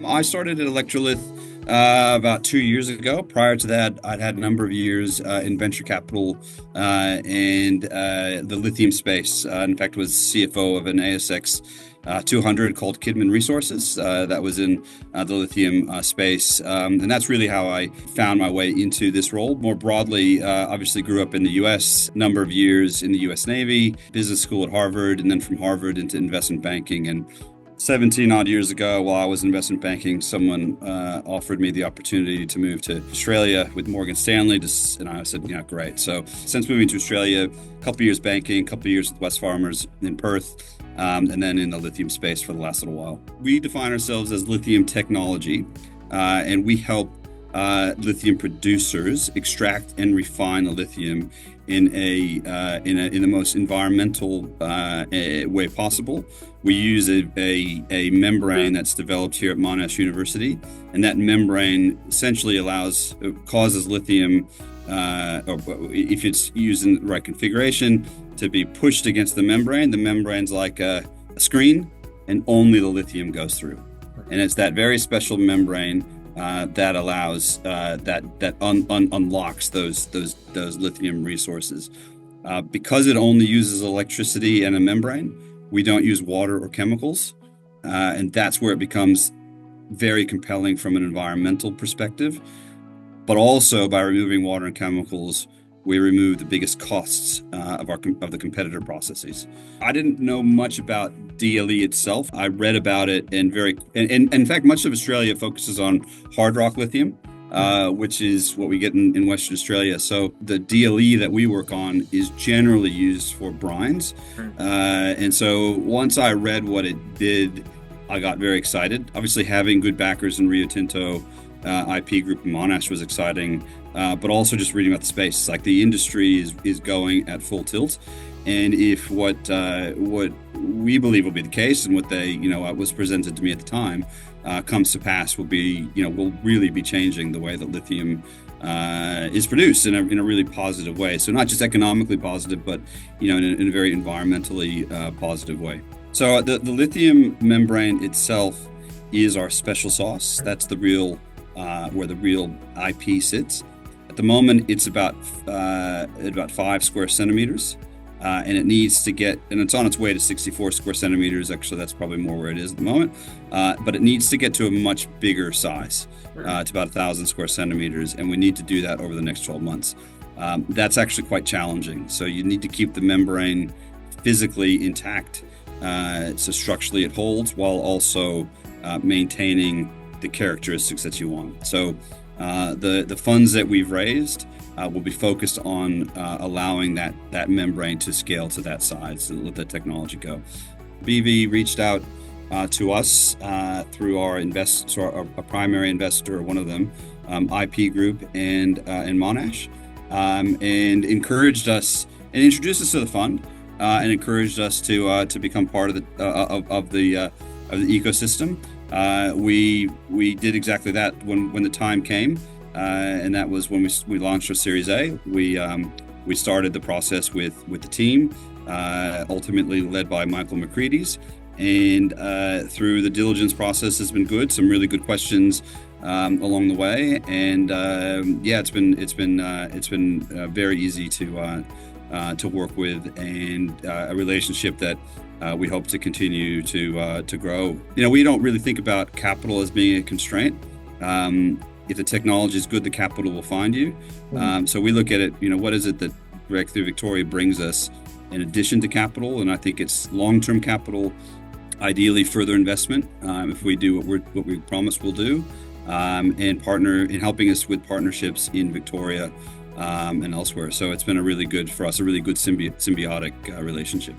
I started at Electralith about 2 years ago. Prior to that, I'd had a number of years in venture capital and the lithium space. In fact, was CFO of an ASX 200 called Kidman Resources. That was in the lithium space. And that's really how I found my way into this role. More broadly, obviously grew up in the US, number of years in the US Navy, business school at Harvard, and then from Harvard into investment banking. And 17 odd years ago, while I was in investment banking, someone offered me the opportunity to move to Australia with Morgan Stanley. And I said, yeah, great. So since moving to Australia, a couple of years banking, a couple of years with Wesfarmers in Perth, and then in the lithium space for the last little while. We define ourselves as lithium technology, and we help lithium producers extract and refine the lithium in the most environmental way possible. We use a membrane that's developed here at Monash University, and that membrane essentially causes lithium, or if it's used in the right configuration, to be pushed against the membrane. The membrane's like a screen, and only the lithium goes through. And it's that very special membrane that allows unlocks those lithium resources. Because it only uses electricity and a membrane, we don't use water or chemicals, and that's where it becomes very compelling from an environmental perspective. But also, by removing water and chemicals, we remove the biggest costs of the competitor processes. I didn't know much about DLE itself. I read about it, and in fact, much of Australia focuses on hard rock lithium, which is what we get in Western Australia. So the DLE that we work on is generally used for brines. And so once I read what it did, I got very excited. Obviously, having good backers in Rio Tinto, IP Group and Monash was exciting, but also just reading about the space. Like, the industry is going at full tilt. And if what we believe will be the case, and what was presented to me at the time comes to pass, will really be changing the way that lithium is produced in a really positive way. So not just economically positive, but in a very environmentally positive way. So the lithium membrane itself is our special sauce. That's the real where the real IP sits. At the moment, it's about 5 square centimeters. And it needs to and it's on its way to 64 square centimeters. Actually, that's probably more where it is at the moment. But it needs to get to a much bigger size, to about 1,000 square centimeters. And we need to do that over the next 12 months. That's actually quite challenging. So you need to keep the membrane physically intact, so structurally it holds, while also maintaining the characteristics that you want. So the funds that we've raised will be focused on allowing that membrane to scale to that size, and let the technology go. BV reached out to us through our primary investor, one of them, IP Group and Monash, and encouraged us and introduced us to the fund, and encouraged us to become part of the ecosystem. We did exactly that when the time came. And that was when we launched our Series A. We started the process with the team, ultimately led by Michael McCready's, and through the diligence process has been good. Some really good questions along the way, and it's been very easy to work with, and a relationship that we hope to continue to grow. We don't really think about capital as being a constraint. If the technology is good, the capital will find you. So we look at it, what is it that Breakthrough Victoria brings us in addition to capital? And I think it's long-term capital, ideally further investment, if we do what we promised we'll do, and partner in helping us with partnerships in Victoria and elsewhere. So it's been a really good symbiotic relationship.